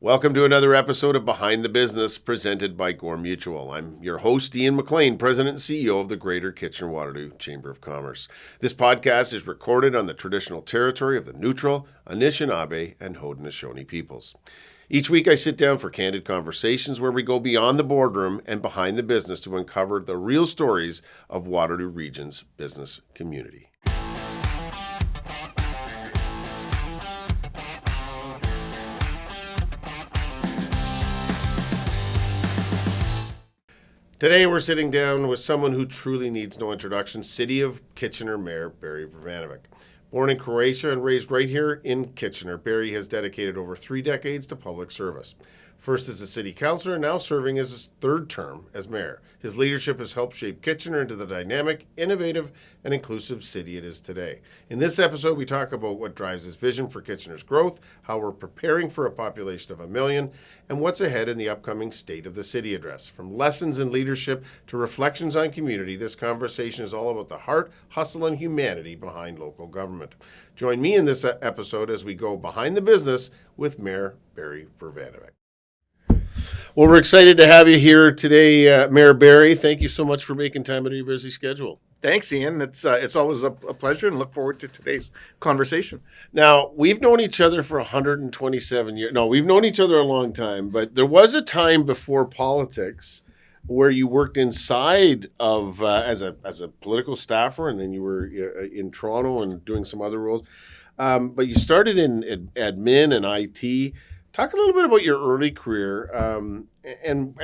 Welcome to another episode of Behind the Business presented by Gore Mutual. I'm your host, Ian McLean, President and CEO of the Greater Kitchener-Waterloo Chamber of Commerce. This podcast is recorded on the traditional territory of the Neutral, Anishinaabe, and Haudenosaunee peoples. Each week I sit down for candid conversations where we go beyond the boardroom and behind the business to uncover the real stories of Waterloo Region's business community. Today we're sitting down with someone who truly needs no introduction, City of Kitchener Mayor Berry Vrbanovic. Born in Croatia and raised right here in Kitchener, Berry has dedicated over 3 decades to public service. First as a city councillor, now serving as his 3rd term as mayor. His leadership has helped shape Kitchener into the dynamic, innovative, and inclusive city it is today. In this episode, we talk about what drives his vision for Kitchener's growth, how we're preparing for a population of 1 million, and what's ahead in the upcoming State of the City address. From lessons in leadership to reflections on community, this conversation is all about the heart, hustle, and humanity behind local government. Join me in this episode as we go behind the business with Mayor Berry Vrbanovic. Well, we're excited to have you here today, Mayor Berry. Thank you so much for making time out of your busy schedule. Thanks, Ian. It's always a pleasure and look forward to today's conversation. Now, we've known each other for 127 years. No, we've known each other a long time, but there was a time before politics where you worked inside of as a political staffer, and then you were in Toronto and doing some other roles. But you started in admin and IT. Talk a little bit about your early career, and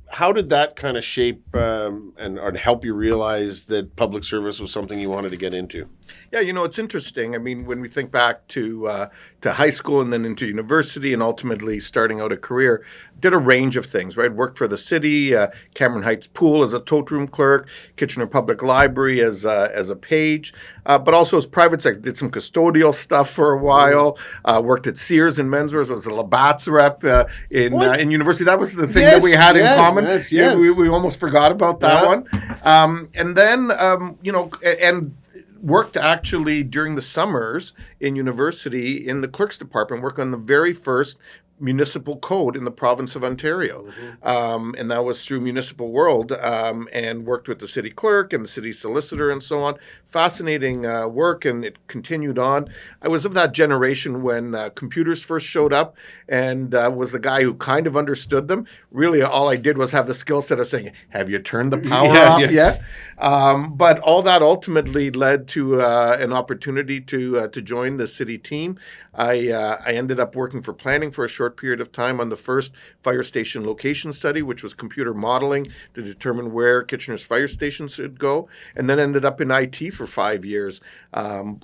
how did that kind of shape and help you realize that public service was something you wanted to get into? Yeah, it's interesting. I mean, when we think back to high school and then into university and ultimately starting out a career, did a range of things, right? Worked for the city, Cameron Heights Pool as a tote room clerk, Kitchener Public Library as a page, but also as private sector. Did some custodial stuff for a while. Worked at Sears and Menswear, was a Labatt's rep in university. That was the thing that we had in common. Yes. Yeah, we almost forgot about that one. And then, and worked actually during the summers in university in the clerk's department, worked on the very first municipal code in the province of Ontario. And that was through Municipal World, and worked with the city clerk and the city solicitor and so on. Fascinating work, and it continued on. I was of that generation when computers first showed up, and was the guy who kind of understood them. Really, all I did was have the skill set of saying, have you turned the power off yet? But all that ultimately led to an opportunity to join the city team. I ended up working for planning for a short period of time on the first fire station location study, which was computer modeling to determine where Kitchener's fire stations should go, and then ended up in IT for 5 years,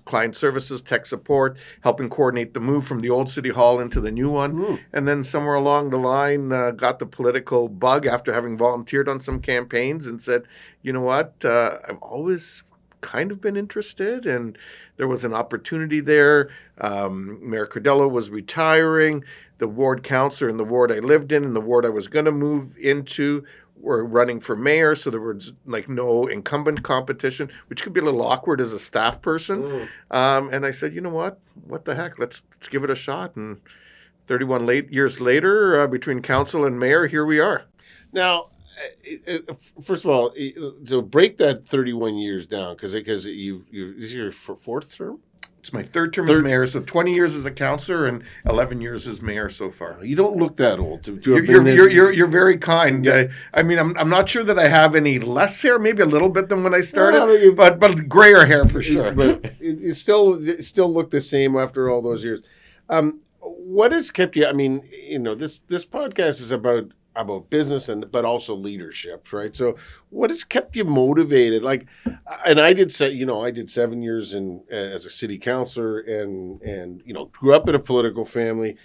client services, tech support, helping coordinate the move from the old city hall into the new one. And then somewhere along the line, got the political bug after having volunteered on some campaigns and said, you know what, I've always kind of been interested, and there was an opportunity there. Mayor Cordello was retiring. The ward councillor in the ward I lived in and the ward I was going to move into were running for mayor, so there was no incumbent competition, which could be a little awkward as a staff person. And I said, you know what the heck, let's give it a shot. And 31 years later, between council and mayor, here we are. Now, first of all, to break that 31 years down, because this is your 4th term? It's my 3rd term as mayor, so 20 years as a councillor and 11 years as mayor so far. You don't look that old. You're very kind. Yeah. I mean, I'm not sure that I have any less hair, maybe a little bit than when I started, but grayer hair for sure. But it still look the same after all those years. What has kept you? I mean, this podcast is about business but also leadership, right? So what has kept you motivated? And I did 7 years as a city councillor and grew up in a political family.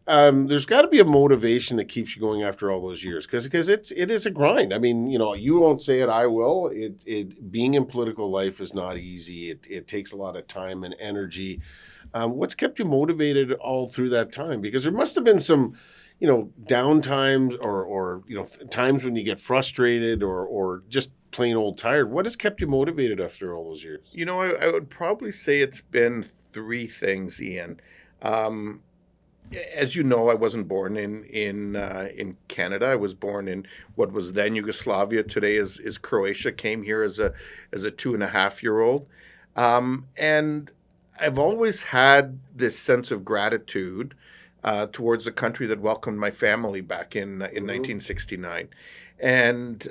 There's got to be a motivation that keeps you going after all those years, because it is a grind. I mean, you won't say it, I will. Being in political life is not easy. It takes a lot of time and energy. What's kept you motivated all through that time? Because there must have been some down times or times when you get frustrated or just plain old tired. What has kept you motivated after all those years? I would probably say it's been 3 things, Ian. as you know, I wasn't born in Canada. I was born in what was then Yugoslavia. Today is Croatia. Came here as a 2.5-year-old, and I've always had this sense of gratitude towards the country that welcomed my family back in 1969, and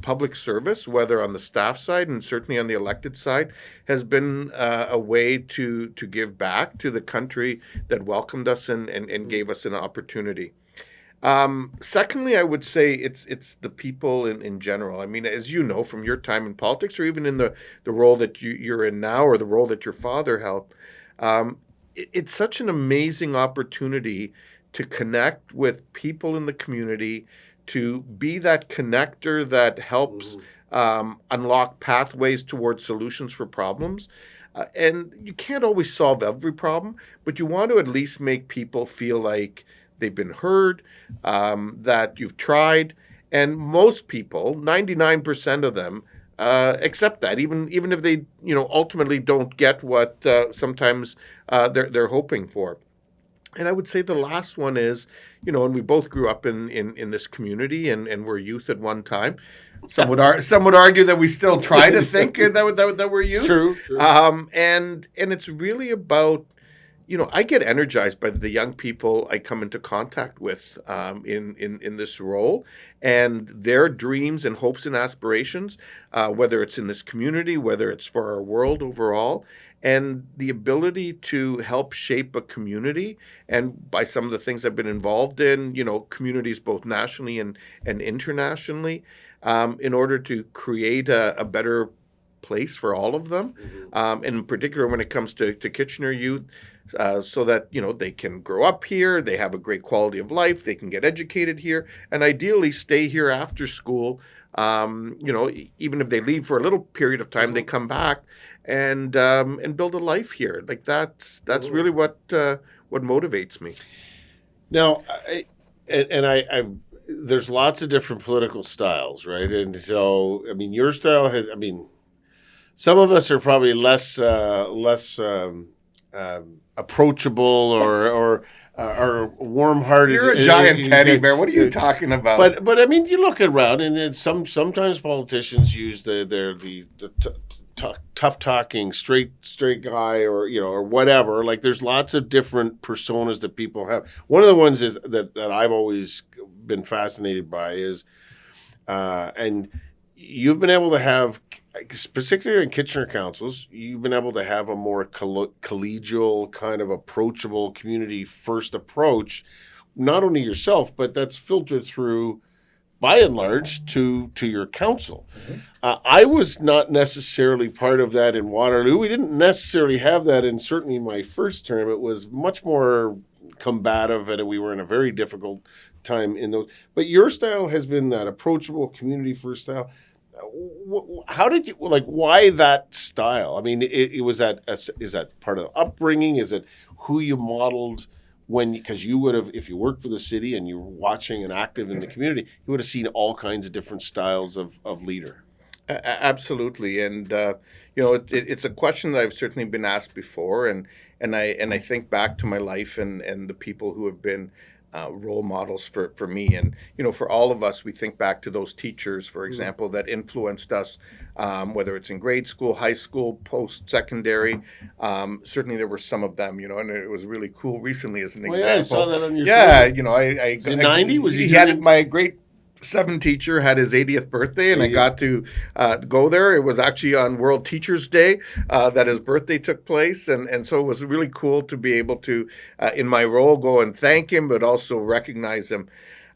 public service, whether on the staff side and certainly on the elected side, has been a way to give back to the country that welcomed us and gave us an opportunity. Secondly, I would say it's the people in general. I mean, as you know from your time in politics, or even in the role that you're in now, or the role that your father held, it's such an amazing opportunity to connect with people in the community, to be that connector that helps unlock pathways towards solutions for problems. And you can't always solve every problem, but you want to at least make people feel like they've been heard, that you've tried. And most people, 99% of them, accept that, even if they, ultimately don't get what sometimes they're hoping for. And I would say the last one is, and we both grew up in this community and were youth at one time. Some would argue that we still try to think that we're youth. It's true. And it's really about, I get energized by the young people I come into contact with in this role, and their dreams and hopes and aspirations, whether it's in this community, whether it's for our world overall. And the ability to help shape a community, and by some of the things I've been involved in, communities both nationally and internationally, in order to create a better place for all of them, and in particular when it comes to Kitchener youth, so that they can grow up here, they have a great quality of life, they can get educated here, and ideally stay here after school. Even if they leave for a little period of time, they come back and build a life here. Like that's really what motivates me. Now, I there's lots of different political styles, right? And so, I mean, your style has, some of us are probably less approachable or warm-hearted. You're a giant teddy bear. What are you talking about? But I mean, you look around, and it's sometimes politicians use the tough talking straight guy, or whatever. Like, there's lots of different personas that people have. One of the ones is that I've always been fascinated by is, and you've been able to have, particularly in Kitchener councils, you've been able to have a more collegial, kind of approachable, community-first approach, not only yourself, but that's filtered through, by and large, to your council. I was not necessarily part of that in Waterloo. We didn't necessarily have that in certainly my first term. It was much more combative, and we were in a very difficult time in those. But your style has been that approachable, community-first style. How did you, why that style? I mean, it was is that part of the upbringing? Is it who you modeled because you would have, if you worked for the city and you were watching and active in the community, you would have seen all kinds of different styles of leader. Absolutely. And, it's a question that I've certainly been asked before. And I think back to my life and the people who have been role models for me. And, for all of us, we think back to those teachers, for example, that influenced us, whether it's in grade school, high school, post-secondary. Certainly there were some of them, and it was really cool recently as an example. Yeah, I saw that on your film. Was it 90? He had my great 7 teacher had his 80th birthday, and I got to go there. It was actually on World Teachers Day that his birthday took place, and so it was really cool to be able to, in my role, go and thank him, but also recognize him.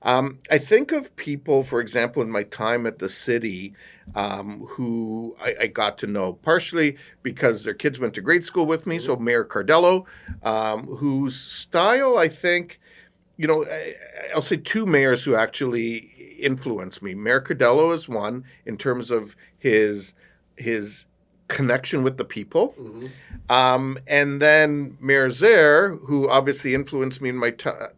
I think of people, for example, in my time at the city, who I got to know, partially because their kids went to grade school with me, so Mayor Cardello, whose style, I think, I'll say 2 mayors who actually influenced me. Mayor Cardello is one in terms of his connection with the people. And then Mayor Zare, who obviously influenced me in my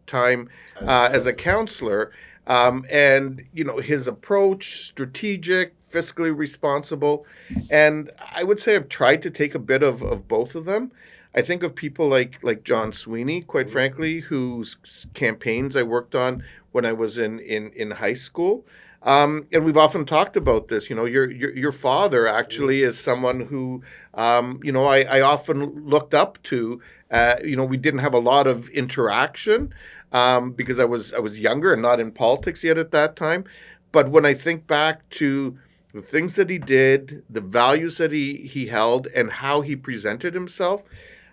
time as a councillor. And, his approach, strategic, fiscally responsible. And I would say I've tried to take a bit of both of them. I think of people like John Sweeney, quite frankly, whose campaigns I worked on when I was in high school. And we've often talked about this. Your father actually is someone who, I often looked up to. We didn't have a lot of interaction because I was younger and not in politics yet at that time. But when I think back to the things that he did, the values that he held, and how he presented himself,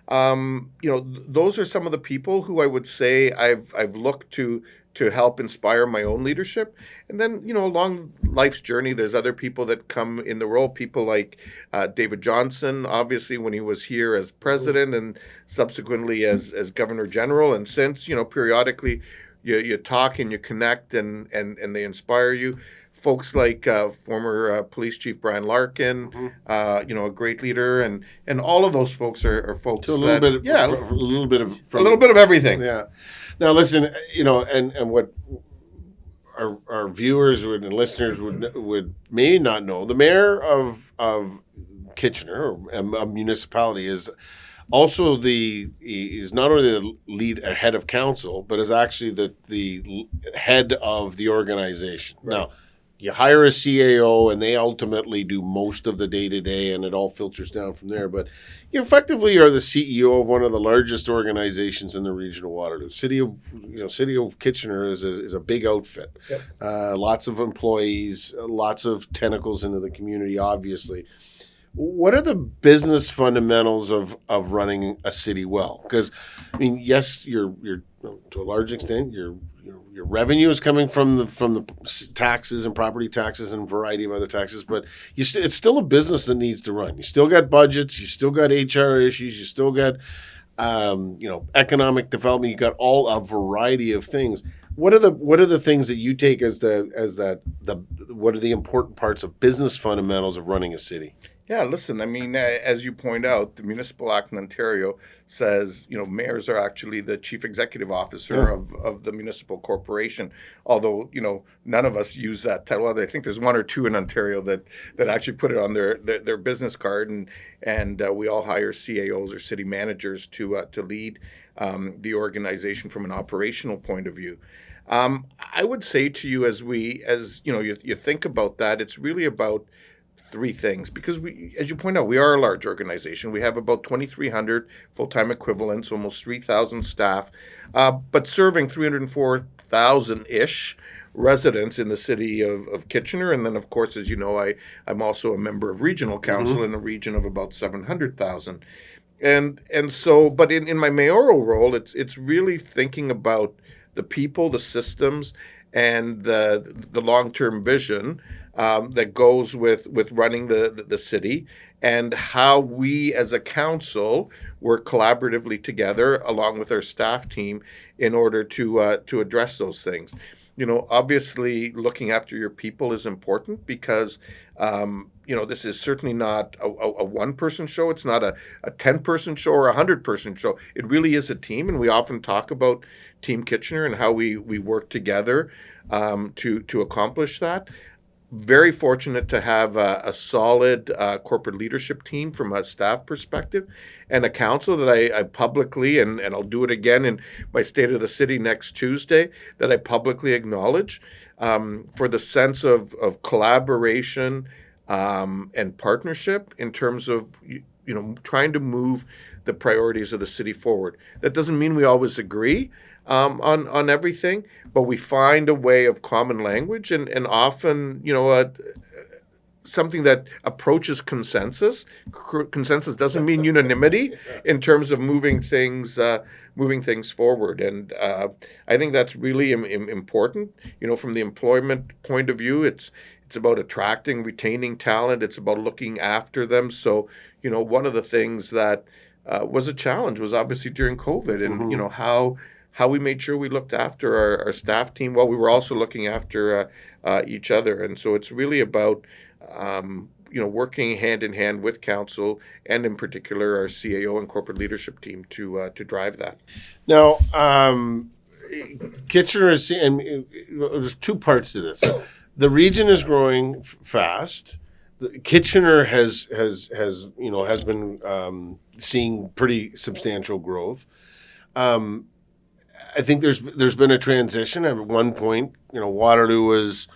those are some of the people who I would say I've looked to help inspire my own leadership. And then, along life's journey, there's other people that come in the role, people like David Johnson, obviously, when he was here as president and subsequently as Governor General. And since, periodically you talk and you connect and they inspire you. Folks like former police chief Brian Larkin, a great leader, and all of those folks are folks. So a little bit of everything. Yeah. Now listen, and what our viewers and listeners would maybe not know, the mayor of Kitchener, a municipality, is also is not only the lead head of council, but is actually the head of the organization. Right. Now, you hire a CAO, and they ultimately do most of the day-to-day, and it all filters down from there. But you effectively are the CEO of one of the largest organizations in the region of Waterloo. City of Kitchener is a big outfit. Yep. Lots of employees, lots of tentacles into the community, obviously. What are the business fundamentals of running a city well? Because, yes, you're to a large extent, your revenue is coming from the taxes and property taxes and a variety of other taxes, but it's still a business that needs to run. You still got budgets, you still got HR issues, you still got economic development. You got a variety of things. What are the things that you take what are the important parts of business fundamentals of running a city? Yeah, listen, as you point out, the Municipal Act in Ontario says, mayors are actually the chief executive officer of the municipal corporation. Although, none of us use that title. I think there's one or two in Ontario that actually put it on their business card, and we all hire CAOs or city managers to lead the organization from an operational point of view. I would say to you, as you think about that, it's really about three things, because as you point out, we are a large organization. We have about 2,300 full-time equivalents, almost 3,000 staff, but serving 304,000-ish residents in the city of Kitchener. And then, of course, as you know, I'm also a member of regional council in a region of about 700,000. And so, but in my mayoral role, it's really thinking about the people, the systems, and the long-term vision that goes with running the city, and how we as a council work collaboratively together along with our staff team in order to address those things. Obviously looking after your people is important because this is certainly not a one-person show. It's not a 10-person show or a 100-person show. It really is a team, and we often talk about Team Kitchener and how we work together to accomplish that. Very fortunate to have a solid corporate leadership team from a staff perspective, and a council that I publicly, and I'll do it again in my State of the City next Tuesday, that I publicly acknowledge for the sense of collaboration and partnership in terms of trying to move the priorities of the city forward. That doesn't mean we always agree on everything, but we find a way of common language, and often something that approaches consensus. Consensus doesn't mean unanimity in terms of moving things forward, and I think that's really important. From the employment point of view, it's about attracting, retaining talent. It's about looking after them. So one of the things that was a challenge was obviously during COVID, and how we made sure we looked after our staff team while we were also looking after each other. And so it's really about working hand in hand with council, and in particular our CAO and corporate leadership team to drive that. Now, Kitchener is, and there's two parts to this. The region is growing fast. Kitchener has been seeing pretty substantial growth. I think there's been a transition. At one point, Waterloo was,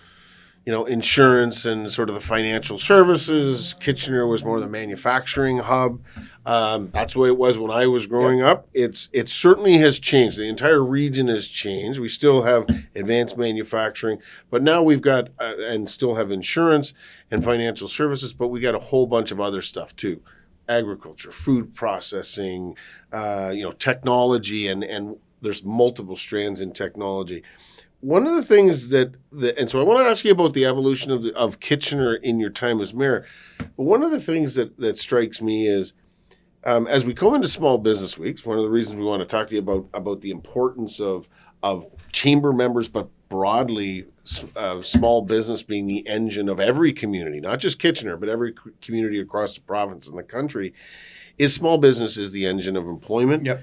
insurance and sort of the financial services. Kitchener was more the manufacturing hub. That's the way it was when I was growing up. It certainly has changed. The entire region has changed. We still have advanced manufacturing, but now we've got and still have insurance and financial services, but we got a whole bunch of other stuff too. Agriculture, food processing, technology, and there's multiple strands in technology. One of the things and so I want to ask you about the evolution of Kitchener in your time as mayor. But one of the things that strikes me is, as we go into small business weeks, one of the reasons we want to talk to you about the importance of chamber members, but broadly small business being the engine of every community, not just Kitchener, but every community across the province and the country, is small business is the engine of employment. Yep.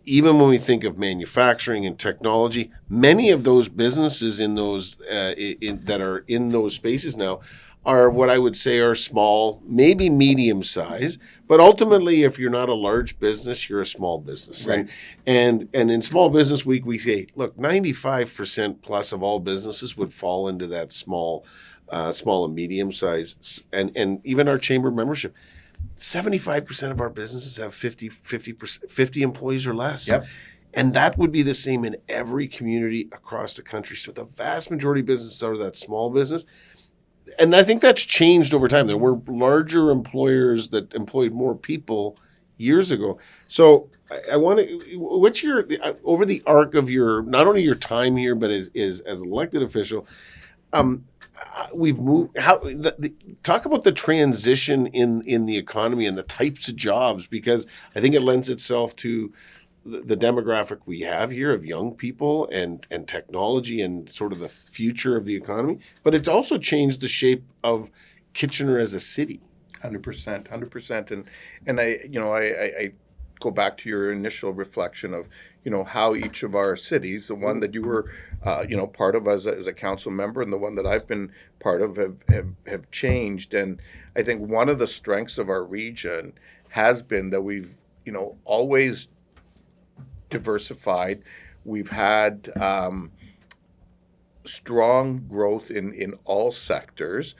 Even when we think of manufacturing and technology, many of those businesses in those that are in those spaces now are what I would say are small, maybe medium size, but ultimately, if you're not a large business, you're a small business. Right. And in Small Business Week, we say, look, 95% plus of all businesses would fall into that small and medium size, and even our chamber membership. 75% of our businesses have 50 employees or less. Yep. And that would be the same in every community across the country. So the vast majority of businesses are that small business. And I think that's changed over time. There were larger employers that employed more people years ago. So I want to, what's your, over the arc of your, not only your time here, but as an elected official, we've moved. Talk about the transition in the economy and the types of jobs, because I think it lends itself to the demographic we have here of young people and technology and sort of the future of the economy. But it's also changed the shape of Kitchener as a city. 100%. And I go back to your initial reflection of, how each of our cities, the one that you were, part of as a council member and the one that I've been part of have changed. And I think one of the strengths of our region has been that we've, always diversified. We've had strong growth in all sectors,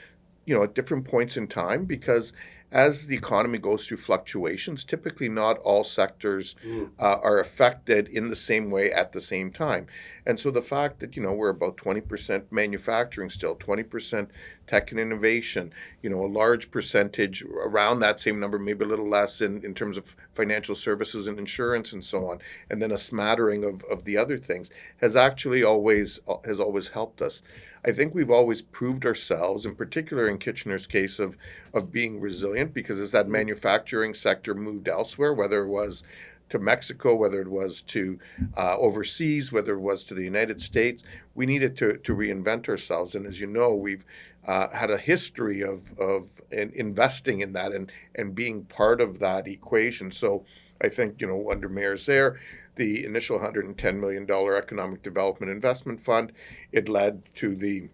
at different points in time, because as the economy goes through fluctuations, typically not all sectors are affected in the same way at the same time. And so the fact that, we're about 20% manufacturing still, 20% tech and innovation, a large percentage around that same number, maybe a little less in terms of financial services and insurance and so on, and then a smattering of the other things has always helped us. I think we've always proved ourselves, in particular in Kitchener's case, of being resilient, because as that manufacturing sector moved elsewhere, whether it was to Mexico, whether it was to overseas, whether it was to the United States, we needed to reinvent ourselves. And as you know, we've had a history of investing in that and being part of that equation. So I think, under Mayor Zaire, the initial $110 million Economic Development Investment Fund, it led to the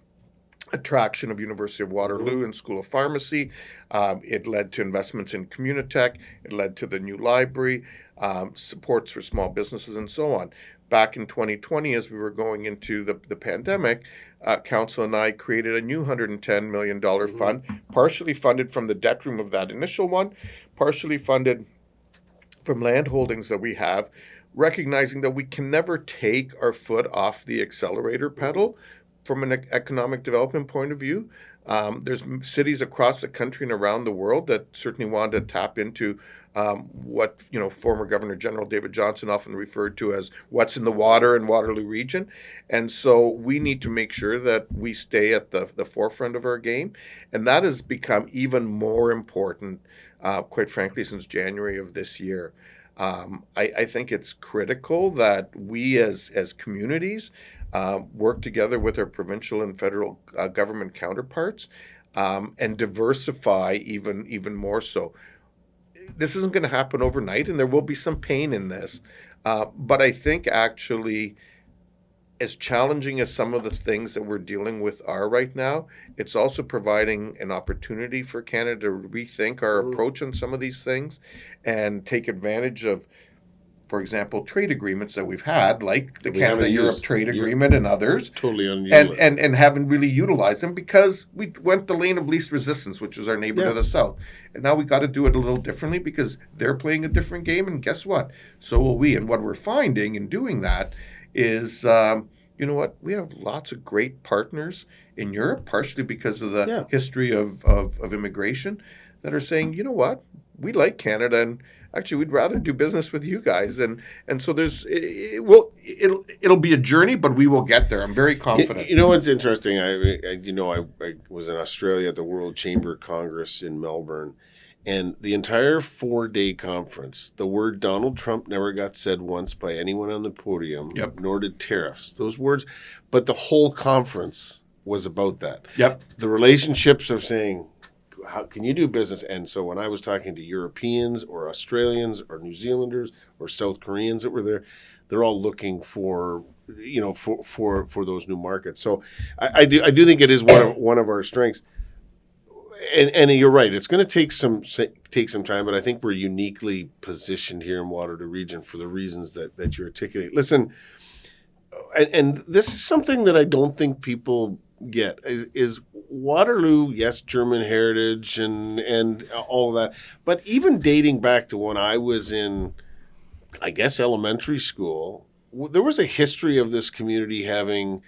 attraction of University of Waterloo and School of Pharmacy. It led to investments in Communitech. It led to the new library, supports for small businesses, and so on. Back in 2020, as we were going into the pandemic, Council and I created a new $110 million fund, partially funded from the debt room of that initial one, partially funded from land holdings that we have, recognizing that we can never take our foot off the accelerator pedal from an economic development point of view. There's cities across the country and around the world that certainly want to tap into what former Governor General David Johnston often referred to as what's in the water in Waterloo region. And so we need to make sure that we stay at the forefront of our game. And that has become even more important, quite frankly, since January of this year. I think it's critical that we as communities work together with our provincial and federal government counterparts and diversify even more so. This isn't going to happen overnight, and there will be some pain in this. But I think actually as challenging as some of the things that we're dealing with are right now, it's also providing an opportunity for Canada to rethink our approach on some of these things and take advantage of, for example, trade agreements that we've had, like the We haven't Canada-Europe used. trade You're agreement and others, totally unusual. and haven't really utilized them because we went the lane of least resistance, which was our neighbor to the south. And now we got to do it a little differently because they're playing a different game, and guess what? So will we. And what we're finding in doing that is, you know what? We have lots of great partners in Europe, partially because of the history of immigration, that are saying, you know what? We like Canada, and actually, we'd rather do business with you guys, and so it'll be a journey, but we will get there. I'm very confident. You know what's interesting? I was in Australia at the World Chamber Congress in Melbourne, and the entire 4-day conference, the word Donald Trump never got said once by anyone on the podium, nor did tariffs. Those words, but the whole conference was about that. The relationships of saying, how can you do business? And so when I was talking to Europeans or Australians or New Zealanders or South Koreans that were there, they're all looking for, for those new markets. So I do think it is one of our strengths. And you're right. It's going to take some time, but I think we're uniquely positioned here in Waterloo region for the reasons that you articulate. Listen, and this is something that I don't think people get is Waterloo, yes, German heritage and all of that, but even dating back to when I was in, I guess, elementary school, there was a history of this community having,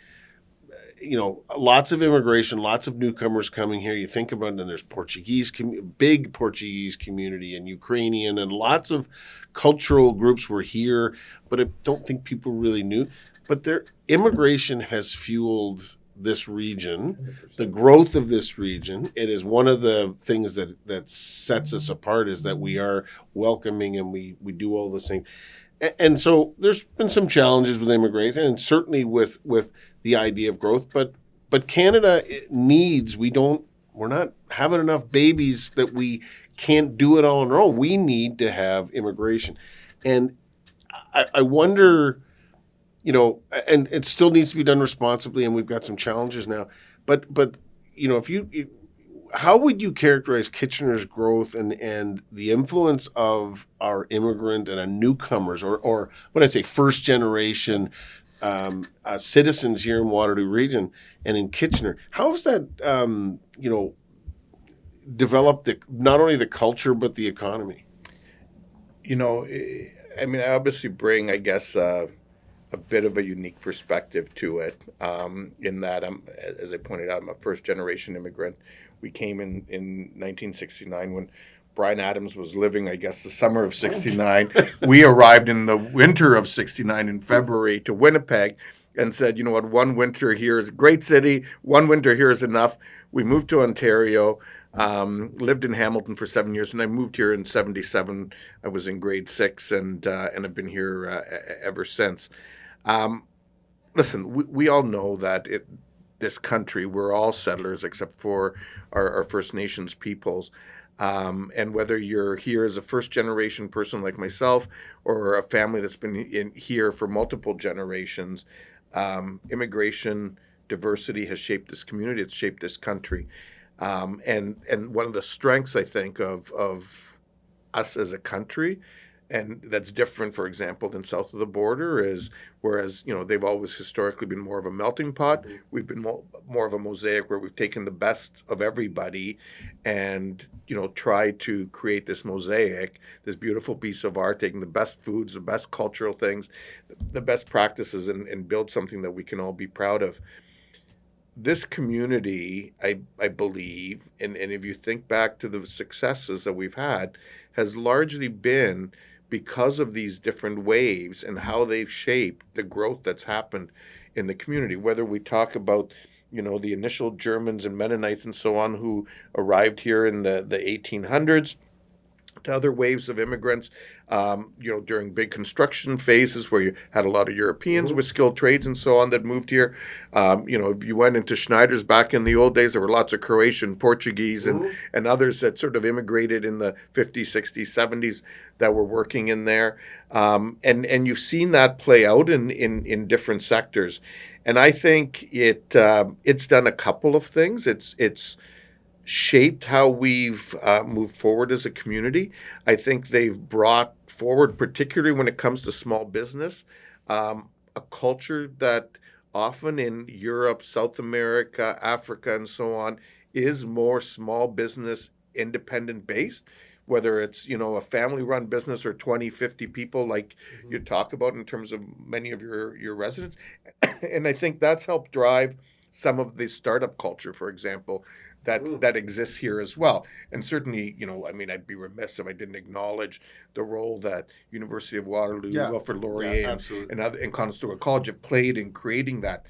lots of immigration, lots of newcomers coming here. You think about it, and there's big Portuguese community and Ukrainian, and lots of cultural groups were here, but I don't think people really knew. But their immigration has fueled this region, the growth of this region. It is one of the things that sets us apart is that we are welcoming and we do all those things. And so there's been some challenges with immigration and certainly with the idea of growth, but Canada needs, we're not having enough babies that we can't do it all on our own. We need to have immigration. And I wonder, and it still needs to be done responsibly, and we've got some challenges now. But how would you characterize Kitchener's growth and the influence of our immigrant and our newcomers, or what I say, first generation citizens here in Waterloo region and in Kitchener? How has that developed not only the culture but the economy? I obviously bring, I guess, a bit of a unique perspective to it, in that as I pointed out, I'm a first-generation immigrant. We came in 1969 when Bryan Adams was living, I guess, the summer of 69. We arrived in the winter of 69 in February to Winnipeg and said, you know what, one winter here is a great city. One winter here is enough. We moved to Ontario, lived in Hamilton for 7 years, and I moved here in 77. I was in grade 6 and I've been here ever since. Listen, we all know that this country, we're all settlers except for our First Nations peoples. And whether you're here as a first-generation person like myself or a family that's been here for multiple generations, immigration, diversity has shaped this community. It's shaped this country. And one of the strengths, I think, of us as a country, and that's different, for example, than south of the border, is whereas, they've always historically been more of a melting pot, we've been more of a mosaic where we've taken the best of everybody and, tried to create this mosaic, this beautiful piece of art, taking the best foods, the best cultural things, the best practices, and build something that we can all be proud of. This community, I believe, and if you think back to the successes that we've had, has largely been because of these different waves and how they've shaped the growth that's happened in the community. Whether we talk about, the initial Germans and Mennonites and so on who arrived here in the 1800s, to other waves of immigrants, during big construction phases where you had a lot of Europeans with skilled trades and so on that moved here. If you went into Schneider's back in the old days, there were lots of Croatian, Portuguese, and others that sort of immigrated in the 50s, 60s, 70s that were working in there. And you've seen that play out in different sectors. And I think it's done a couple of things. It's shaped how we've moved forward as a community. I think they've brought forward, particularly when it comes to small business, a culture that often in Europe, South America, Africa, and so on, is more small business independent based, whether it's, a family-run business or 20, 50 people like you talk about in terms of many of your residents. And I think that's helped drive some of the startup culture, for example, that exists here as well. And certainly, I'd be remiss if I didn't acknowledge the role that University of Waterloo, Wilfrid Laurier, and Conestoga College have played in creating that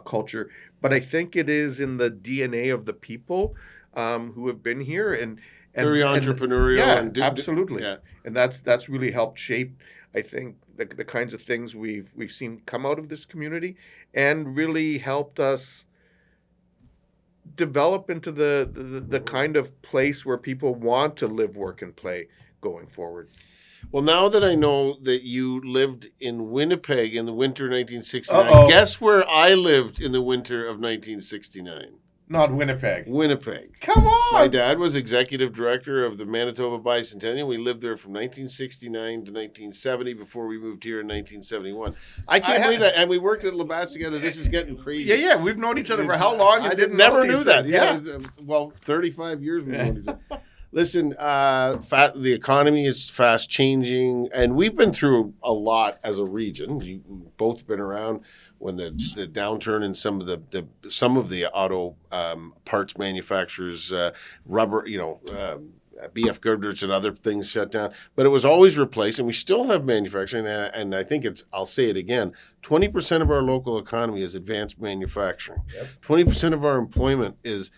culture. But I think it is in the DNA of the people who have been here and very entrepreneurial. Absolutely. And that's really helped shape, I think, the kinds of things we've seen come out of this community, and really helped us develop into the kind of place where people want to live, work, and play going forward. Well, now that I know that you lived in Winnipeg in the winter of 1969, guess where I lived in the winter of 1969? Not Winnipeg. Winnipeg. Come on! My dad was executive director of the Manitoba Bicentennial. We lived there from 1969 to 1970 before we moved here in 1971. I can't believe that. And we worked at Labatt's together. This is getting crazy. Yeah. We've known each other for how long? I never knew that. Yeah. Well, 35 years we've known each other. Listen, the economy is fast changing, and we've been through a lot as a region. You've both been around when the downturn in some of the auto parts manufacturers, rubber, BF Goodrich and other things shut down. But it was always replaced, and we still have manufacturing. And I think I'll say it again, 20% of our local economy is advanced manufacturing. 20% of our employment is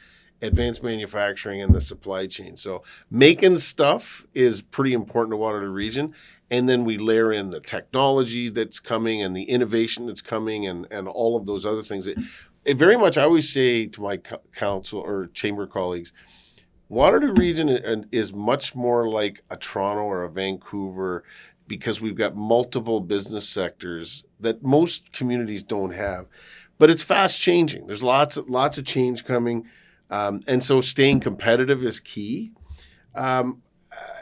advanced manufacturing and the supply chain. So making stuff is pretty important to Waterloo Region. And then we layer in the technology that's coming and the innovation that's coming and all of those other things. It very much, I always say to my council or chamber colleagues, Waterloo Region is much more like a Toronto or a Vancouver, because we've got multiple business sectors that most communities don't have. But it's fast changing. There's lots of change coming. And so staying competitive is key.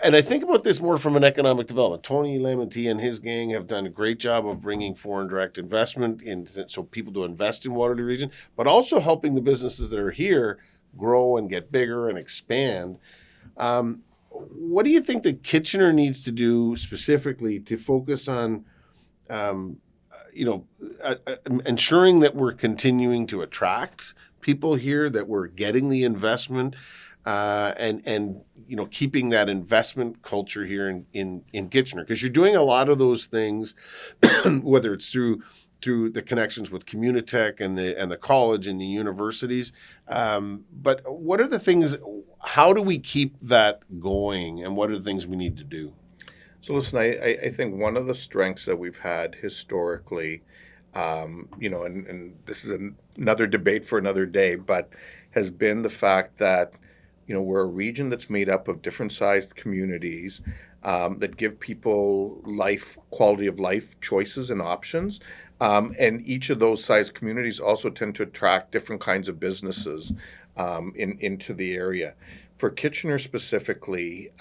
And I think about this more from an economic development. Tony Lamenti and his gang have done a great job of bringing foreign direct investment in, so people to invest in Waterloo Region, but also helping the businesses that are here grow and get bigger and expand. What do you think that Kitchener needs to do specifically to focus on, ensuring that we're continuing to attract people here, that we're getting the investment, and keeping that investment culture here in Kitchener? Because you're doing a lot of those things, whether it's through the connections with Communitech and the college and the universities. But what are the things? How do we keep that going, and what are the things we need to do? So listen, I think one of the strengths that we've had historically, and this is another debate for another day, but has been the fact that, we're a region that's made up of different sized communities that give people quality of life choices and options. And each of those size communities also tend to attract different kinds of businesses into the area. For Kitchener specifically,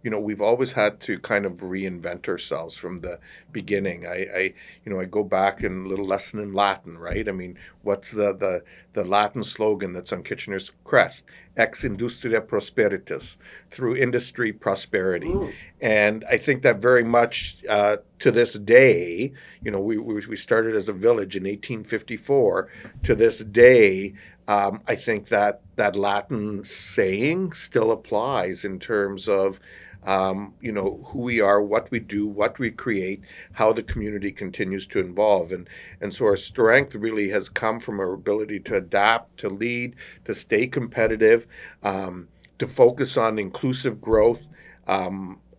we've always had to kind of reinvent ourselves from the beginning. I go back in a little lesson in Latin, right? I mean, what's the Latin slogan that's on Kitchener's crest? Ex industria prosperitas, through industry prosperity. Ooh. And I think that very much to this day, we started as a village in 1854. To this day, I think that Latin saying still applies in terms of who we are, what we do, what we create, how the community continues to evolve. And so our strength really has come from our ability to adapt, to lead, to stay competitive, to focus on inclusive growth,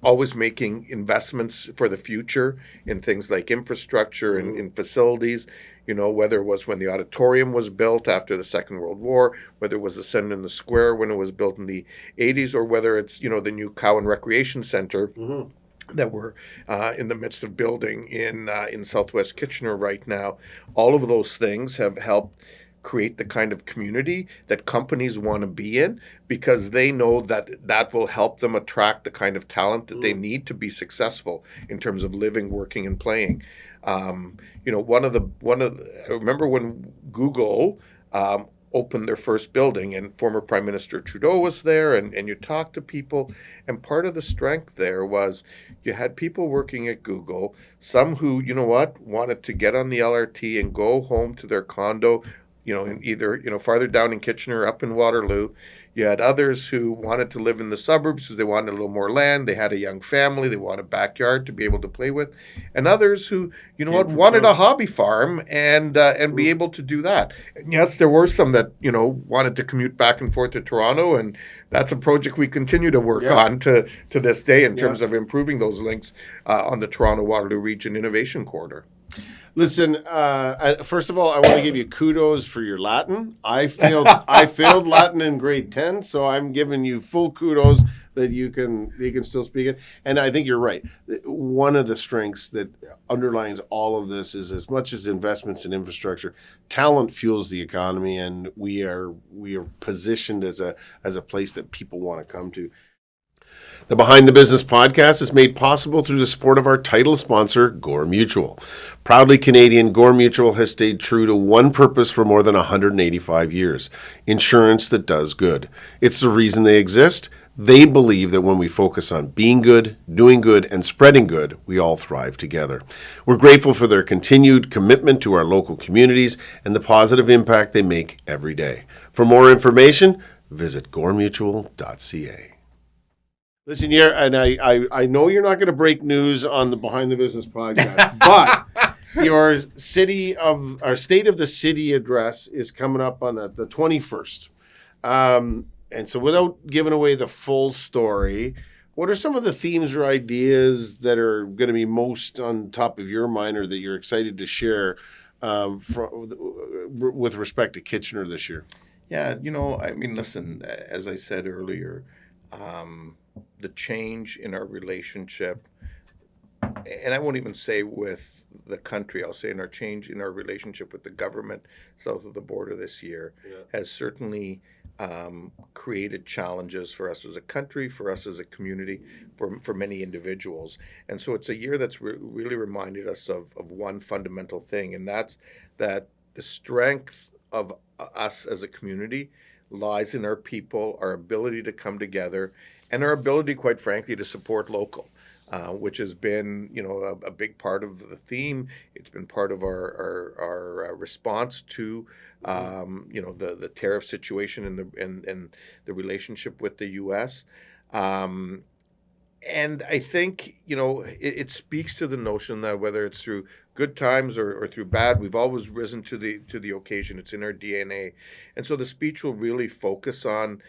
always making investments for the future in things like infrastructure and in facilities, whether it was when the auditorium was built after the Second World War, whether it was the Center in the Square when it was built in the 80s, or whether it's, the new Cowan Recreation Center that we're in the midst of building in Southwest Kitchener right now. All of those things have helped create the kind of community that companies want to be in, because they know that will help them attract the kind of talent that they need to be successful in terms of living, working, and playing. I remember when Google opened their first building, and former Prime Minister Trudeau was there, and you talked to people, and part of the strength there was you had people working at Google, some who, wanted to get on the LRT and go home to their condo, in either, farther down in Kitchener, up in Waterloo. You had others who wanted to live in the suburbs because they wanted a little more land. They had a young family. They wanted a backyard to be able to play with. And others who, wanted a hobby farm and be able to do that. And yes, there were some that, wanted to commute back and forth to Toronto. And that's a project we continue to work on to this day in terms of improving those links on the Toronto-Waterloo Region Innovation Corridor. Listen, first of all, I want to give you kudos for your Latin. I failed Latin in grade 10, so I'm giving you full kudos that you can still speak it. And I think you're right. One of the strengths that underlines all of this is, as much as investments in infrastructure, talent fuels the economy, and we are positioned as a place that people want to come to. The Behind the Business podcast is made possible through the support of our title sponsor, Gore Mutual. Proudly Canadian, Gore Mutual has stayed true to one purpose for more than 185 years: insurance that does good. It's the reason they exist. They believe that when we focus on being good, doing good, and spreading good, we all thrive together. We're grateful for their continued commitment to our local communities and the positive impact they make every day. For more information, visit goremutual.ca. Listen here, and I know you're not going to break news on the Behind the Business podcast, but your State of the City address is coming up on the 21st. And so without giving away the full story, what are some of the themes or ideas that are going to be most on top of your mind, or that you're excited to share with respect to Kitchener this year? Yeah, listen, as I said earlier, the change in our relationship, and I won't even say with the country, I'll say in our change in our relationship with the government south of the border this year has certainly created challenges for us as a country, for us as a community, for many individuals. And so it's a year that's really reminded us of one fundamental thing, and that's that the strength of us as a community lies in our people, our ability to come together, and our ability, quite frankly, to support local, which has been, a big part of the theme. It's been part of our response to, the tariff situation and the relationship with the U.S. And I think, it speaks to the notion that whether it's through good times or through bad, we've always risen to the occasion. It's in our DNA. And so the speech will really focus on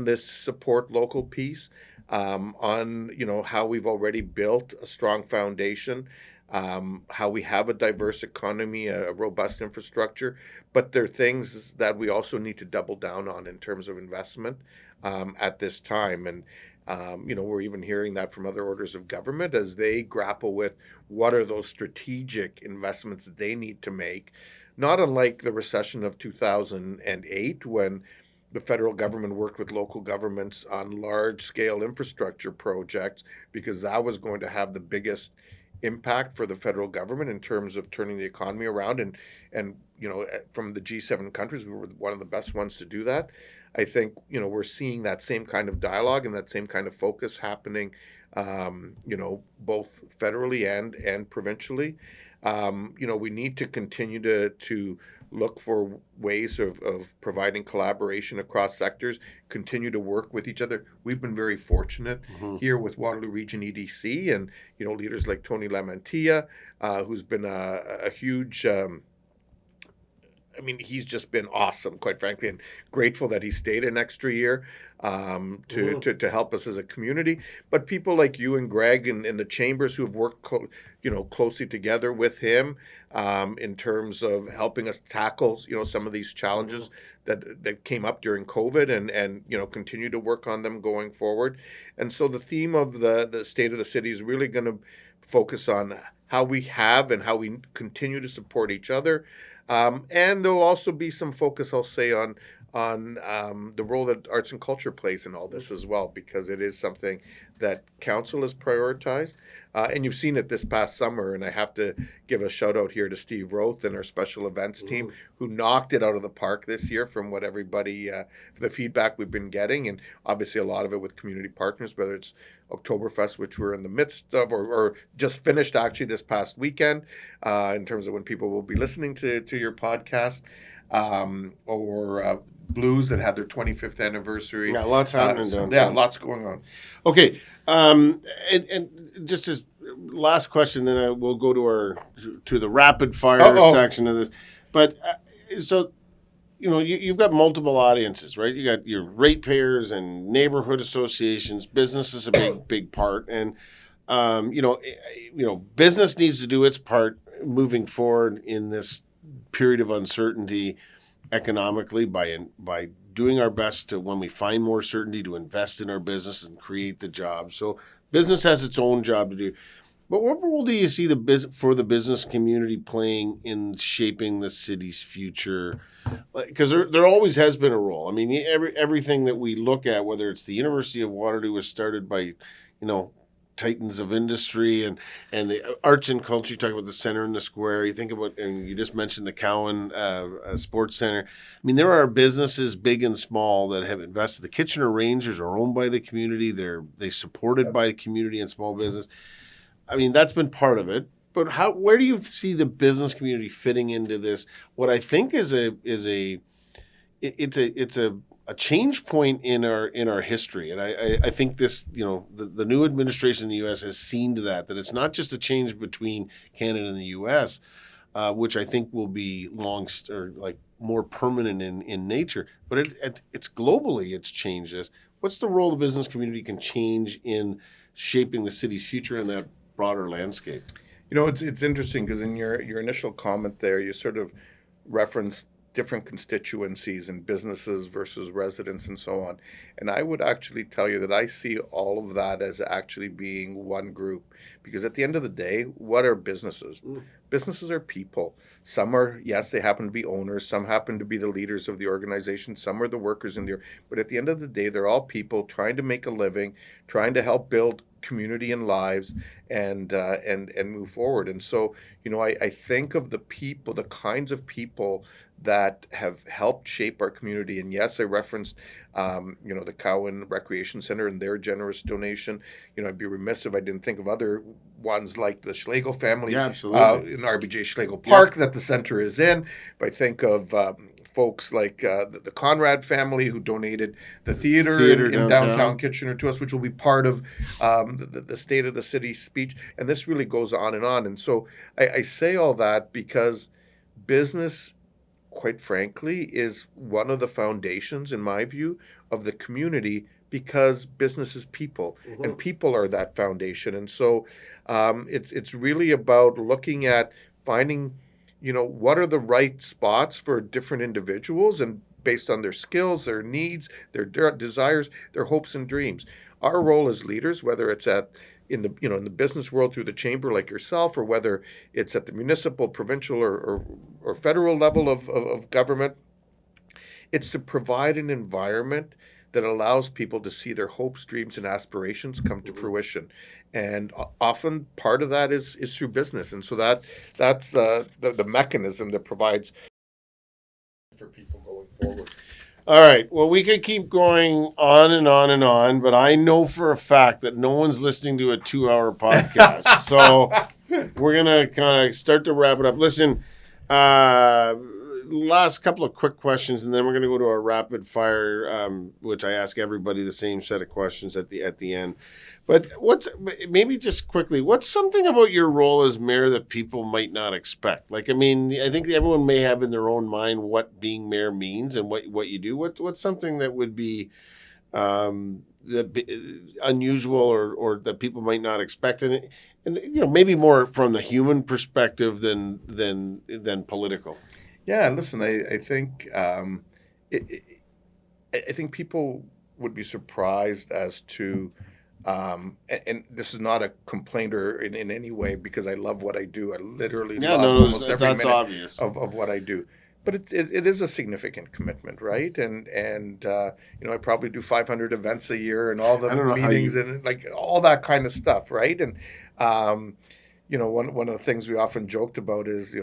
this support local piece, on, how we've already built a strong foundation, how we have a diverse economy, a robust infrastructure, but there are things that we also need to double down on in terms of investment at this time. And we're even hearing that from other orders of government as they grapple with what are those strategic investments that they need to make, not unlike the recession of 2008, when the federal government worked with local governments on large-scale infrastructure projects, because that was going to have the biggest impact for the federal government in terms of turning the economy around. And from the G7 countries, we were one of the best ones to do that. I think, we're seeing that same kind of dialogue and that same kind of focus happening, both federally and provincially. We need to continue to look for ways of providing collaboration across sectors, continue to work with each other. We've been very fortunate here with Waterloo Region EDC and, leaders like Tony Lamantia, who's been a huge I mean, he's just been awesome, quite frankly, and grateful that he stayed an extra year to help us as a community. But people like you and Greg and the chambers who have worked closely together with him in terms of helping us tackle some of these challenges that came up during COVID and continue to work on them going forward. And so the theme of the State of the City is really going to focus on how we have and how we continue to support each other. And there'll also be some focus, I'll say, on the role that arts and culture plays in all this as well, because it is something that council has prioritized. And you've seen it this past summer, and I have to give a shout out here to Steve Roth and our special events team who knocked it out of the park this year from what everybody, the feedback we've been getting, and obviously a lot of it with community partners, whether it's Oktoberfest, which we're in the midst of, or just finished actually this past weekend, in terms of when people will be listening to your podcast, or Blues that had their 25th anniversary. Yeah, lots happening downtown. Yeah, lots going on. Okay, and just as last question, then we'll go to the rapid fire section of this. But so, you've got multiple audiences, right? You got your ratepayers and neighborhood associations. Business is a big part, and business needs to do its part moving forward in this period of uncertainty economically by doing our best to, when we find more certainty, to invest in our business and create the jobs. So business has its own job to do. But what role do you see the business community playing in shaping the city's future? Because there always has been a role. I mean, everything that we look at, whether it's the University of Waterloo was started by, titans of industry and the arts and culture. You talk about the center and the square. You think about, and you just mentioned the Cowan Sports Center. I mean, there are businesses, big and small, that have invested. The Kitchener Rangers are owned by the community. They're supported by the community and small business. I mean, that's been part of it. But where do you see the business community fitting into this? What I think is a change point in our history, and I think this, the new administration in the U.S. has seen to that it's not just a change between Canada and the U.S., which I think will be more permanent in nature, but it's globally it's changed this. What's the role the business community can change in shaping the city's future in that broader landscape? It's interesting because in your initial comment there, you sort of referenced different constituencies and businesses versus residents and so on. And I would actually tell you that I see all of that as actually being one group, because at the end of the day, what are businesses? Businesses are people. Some are, yes, they happen to be owners. Some happen to be the leaders of the organization. Some are the workers in there. But at the end of the day, they're all people trying to make a living, trying to help build community and lives and move forward. And so, I think of the people, the kinds of people that have helped shape our community. And yes, I referenced, the Cowan Recreation Center and their generous donation. I'd be remiss if I didn't think of other ones like the Schlegel family, absolutely, in RBJ Schlegel Park that the center is in. If I think of folks like the Conrad family who donated the theater in downtown Kitchener to us, which will be part of the State of the City speech. And this really goes on. And so I say all that because business, quite frankly, is one of the foundations, in my view, of the community, because business is people, and people are that foundation. And so it's really about looking at finding, what are the right spots for different individuals, and based on their skills, their needs, their desires, their hopes and dreams. Our role as leaders, whether it's in the business world through the chamber like yourself, or whether it's at the municipal, provincial, or federal level of government, it's to provide an environment that allows people to see their hopes, dreams, and aspirations come to fruition. And often part of that is through business. And so that's the mechanism that provides for people going forward. All right. Well, we could keep going on and on and on, but I know for a fact that no one's listening to a 2-hour podcast. So we're going to kind of start to wrap it up. Listen, last couple of quick questions, and then we're going to go to our rapid fire, which I ask everybody the same set of questions at the end. But maybe just quickly, what's something about your role as mayor that people might not expect? Like, I mean, I think everyone may have in their own mind what being mayor means and what you do. What's something that would be unusual or that people might not expect, and maybe more from the human perspective than political. Yeah, listen, I think I think people would be surprised as to, and this is not a complaint or in any way, because I love what I do. I literally love almost every that's minute obvious. of what I do. But it is a significant commitment, right? And I probably do 500 events a year and all the I don't know meetings and like all that kind of stuff, right? And one of the things we often joked about is,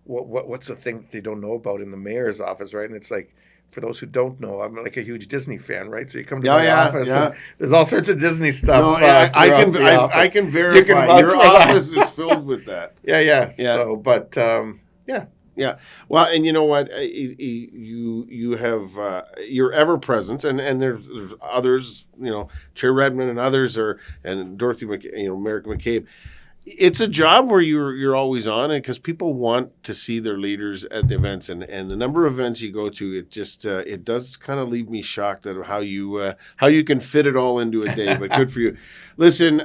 what's the thing they don't know about in the mayor's office, right? And it's like, for those who don't know, I'm like a huge Disney fan, right? So you come to my office, and there's all sorts of Disney stuff. No, I can verify your office is filled with that. Yeah. So, but yeah. Yeah. Well, and you know what? You have your ever presence, and there's others. Chair Redmond and others and Dorothy, Mayor McCabe. It's a job where you're always on, and because people want to see their leaders at the events, and the number of events you go to, it just it does kind of leave me shocked at how you can fit it all into a day. But good for you. Listen,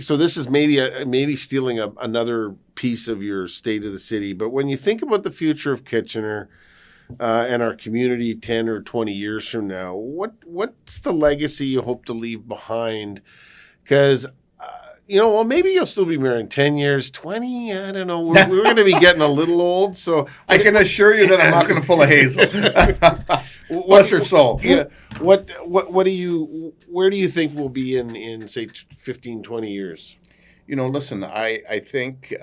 so this is maybe stealing another piece of your state of the city, but when you think about the future of Kitchener and our community 10 or 20 years from now, what's the legacy you hope to leave behind? Because maybe you'll still be mayor in 10 years, 20. I don't know. We're going to be getting a little old. So I can assure you that I'm not going to pull a Hazel. Bless her soul. Yeah. Where do you think we'll be in say 15, 20 years? Listen, I think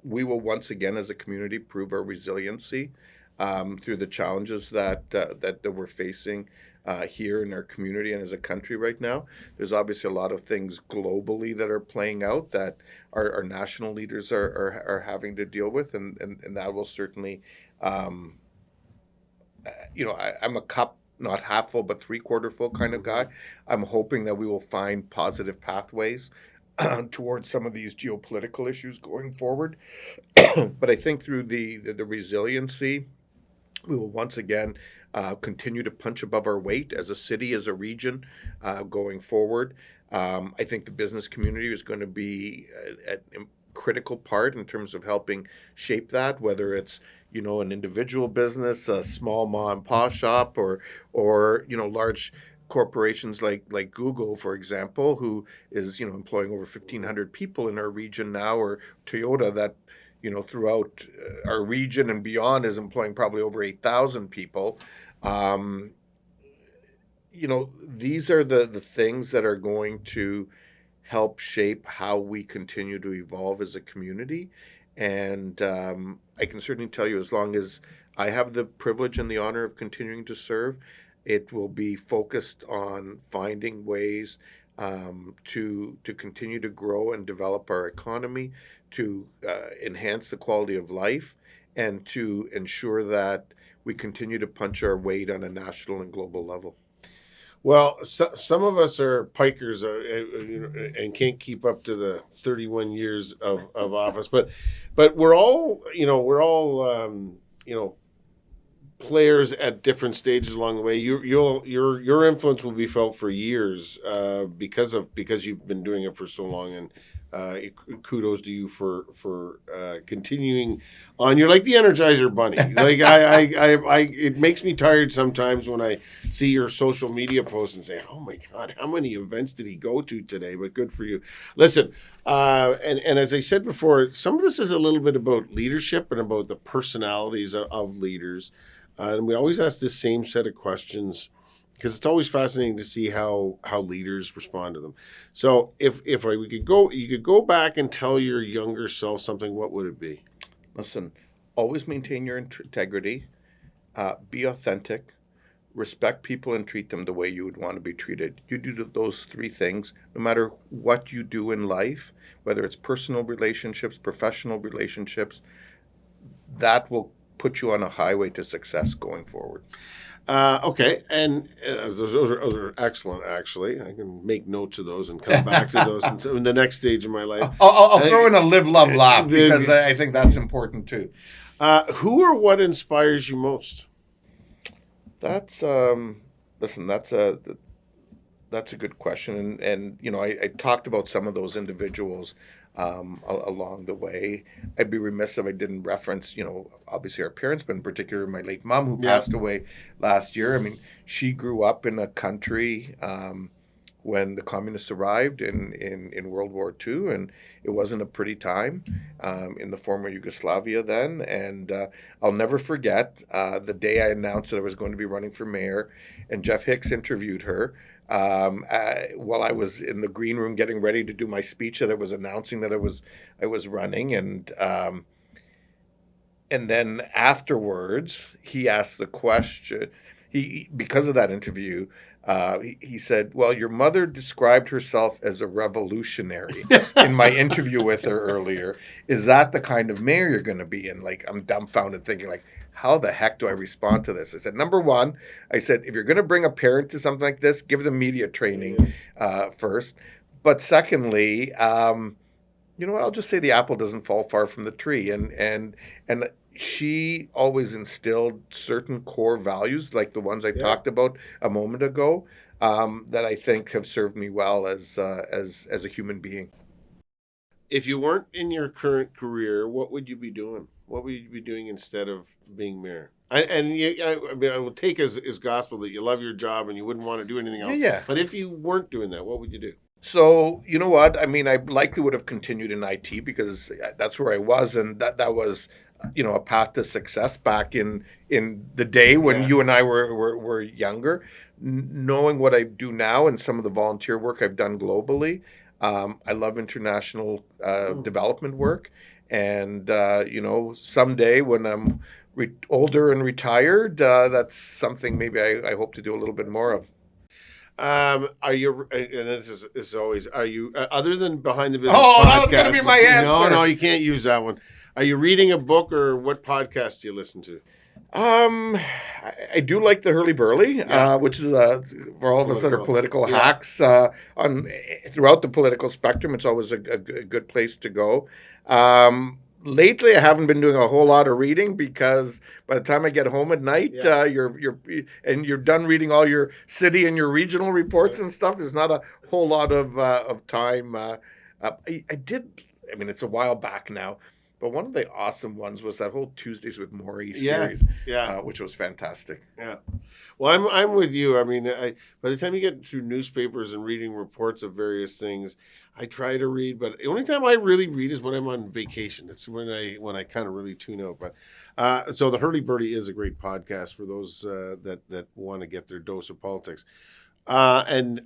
we will once again as a community prove our resiliency through the challenges that we're facing here in our community and as a country right now. There's obviously a lot of things globally that are playing out that our national leaders are having to deal with, and that will certainly, I'm a cup not half full but 3/4 full kind of guy. I'm hoping that we will find positive pathways towards some of these geopolitical issues going forward. But I think through the resiliency, we will once again continue to punch above our weight as a city, as a region, going forward. I think the business community is going to be a critical part in terms of helping shape that, whether it's an individual business, a small mom and pop shop, or large corporations like Google, for example, who is employing over 1,500 people in our region now, or Toyota that throughout our region and beyond is employing probably over 8,000 people. These are the things that are going to help shape how we continue to evolve as a community. And I can certainly tell you, as long as I have the privilege and the honor of continuing to serve, it will be focused on finding ways to continue to grow and develop our economy, to enhance the quality of life, and to ensure that we continue to punch our weight on a national and global level. Well, some of us are pikers and can't keep up to the 31 years of office, but we're all players at different stages along the way. Your influence will be felt for years because you've been doing it for so long, and kudos to you for continuing on. You're like the Energizer Bunny. Like I it makes me tired sometimes when I see your social media posts and say, "Oh my God, how many events did he go to today?" But good for you. Listen, and as I said before, some of this is a little bit about leadership and about the personalities of leaders. And we always ask this same set of questions because it's always fascinating to see how leaders respond to them. you could go back and tell your younger self something, what would it be? Listen, always maintain your integrity, be authentic, respect people, and treat them the way you would want to be treated. You do those three things, no matter what you do in life, whether it's personal relationships, professional relationships, that will put you on a highway to success going forward. Okay, and those are excellent. Actually, I can make notes of those and come back to those in the next stage of my life. I'll throw in a live, love, laugh because I think that's important too. Who or what inspires you most? That's listen. That's a good question, and you know, I talked about some of those individuals along the way. I'd be remiss if I didn't reference, you know, obviously our parents, but in particular my late mom who passed away last year. I mean, she grew up in a country when the communists arrived in World War II, and it wasn't a pretty time in the former Yugoslavia then. And I'll never forget the day I announced that I was going to be running for mayor, and Jeff Hicks interviewed her while I was in the green room getting ready to do my speech that I was announcing that I was running, and then afterwards he asked the question. He because of that interview, he said, "Well, your mother described herself as a revolutionary in my interview with her earlier. Is that the kind of mayor you're going to be?" And like I'm dumbfounded, thinking like, how the heck do I respond to this? I said, number one, I said, if you're going to bring a parent to something like this, give them media training first. But secondly, you know what? I'll just say the apple doesn't fall far from the tree. And she always instilled certain core values, like the ones I talked about a moment ago, that I think have served me well as a human being. If you weren't in your current career, what would you be doing? What would you be doing instead of being mayor? I mean, I will take as gospel that you love your job and you wouldn't want to do anything else. Yeah. But if you weren't doing that, what would you do? So, you know what? I mean, I likely would have continued in IT because that's where I was, and that was, you know, a path to success back in the day when you and I were younger. Knowing what I do now and some of the volunteer work I've done globally, I love international development work. And, you know, someday when I'm older and retired, that's something maybe I hope to do a little bit more of. Are you, and this is always, are you, other than Behind the Business Oh, podcast, that was going to be my answer. No, you can't use that one. Are you reading a book, or what podcast do you listen to? I do like the Hurly Burly, which is for all of us that are political hacks on throughout the political spectrum. It's always a good place to go. Lately, I haven't been doing a whole lot of reading because by the time I get home at night, you're done reading all your city and your regional reports and stuff. There's not a whole lot of time. I did. I mean, it's a while back now. But one of the awesome ones was that whole Tuesdays with Maury series, which was fantastic. Yeah, well, I'm with you. I mean, by the time you get through newspapers and reading reports of various things, I try to read, but the only time I really read is when I'm on vacation. It's when I kind of really tune out. But so the Hurly Burly is a great podcast for those that want to get their dose of politics. And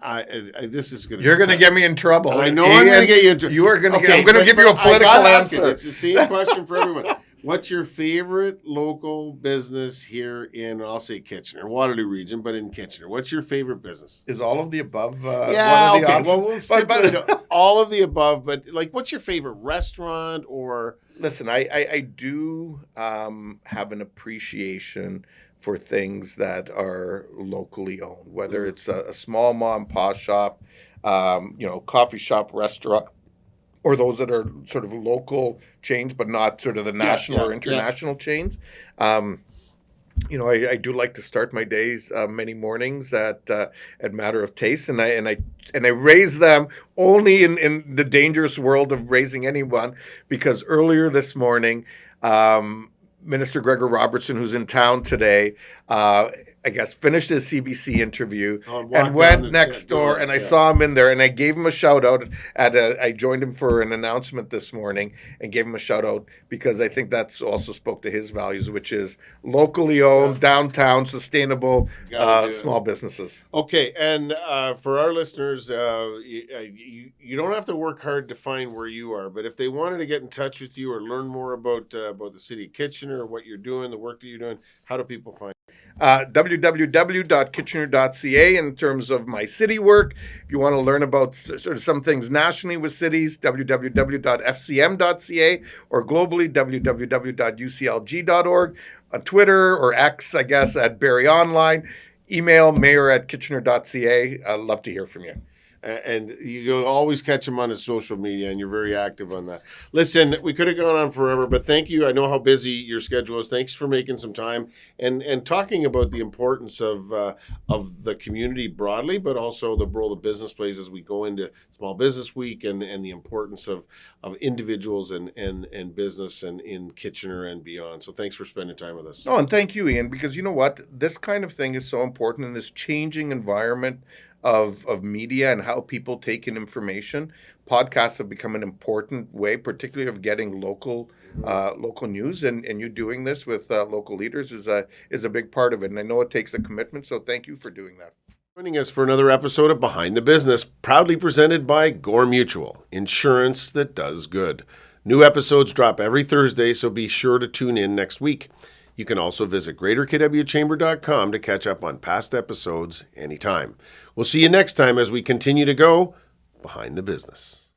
this is going to. You're going to get me in trouble. I know I'm going to get you in trouble. You are going to. I'm going to give you a political answer. It's the same question for everyone. What's your favorite local business here in, I'll say Kitchener, Waterloo region, but in Kitchener? What's your favorite business? Is all of the above one of the options? Well, we'll skip all of the above, but like, what's your favorite restaurant or? Listen, I do have an appreciation for things that are locally owned, whether it's a small mom and pop shop, you know, coffee shop, restaurant, or those that are sort of local chains, but not sort of the national or international chains. You know, I do like to start my days many mornings at Matter of Taste, and I raise them only in the dangerous world of raising anyone, because earlier this morning, Minister Gregor Robertson, who's in town today, I guess finished his CBC interview and went next door, and I saw him in there, and I gave him a shout out. I joined him for an announcement this morning and gave him a shout out because I think that's also spoke to his values, which is locally owned, downtown, sustainable, small businesses. Okay, and for our listeners, you don't have to work hard to find where you are, but if they wanted to get in touch with you or learn more about the city of Kitchener, what you're doing, the work that you're doing, how do people find you? www.kitchener.ca in terms of my city work. If you want to learn about sort of some things nationally with cities, www.fcm.ca, or globally, www.uclg.org. On Twitter or X, I guess, at Berry Online. Email mayor@kitchener.ca. I'd love to hear from you. And you'll always catch him on his social media, and you're very active on that. Listen, we could have gone on forever, but thank you. I know how busy your schedule is. Thanks for making some time and talking about the importance of the community broadly, but also the role the business plays as we go into Small Business Week and the importance of individuals and business and in Kitchener and beyond. So thanks for spending time with us. Oh, and thank you, Ian, because you know what? This kind of thing is so important in this changing environment of media and how people take in information. Podcasts have become an important way, particularly of getting local news, and you doing this with local leaders is a big part of it. And I know it takes a commitment, so thank you for doing that. Joining us for another episode of Behind the Business, proudly presented by Gore Mutual, insurance that does good. New episodes drop every Thursday, so be sure to tune in next week. You can also visit greaterkwchamber.com to catch up on past episodes anytime. We'll see you next time as we continue to go Behind the Business.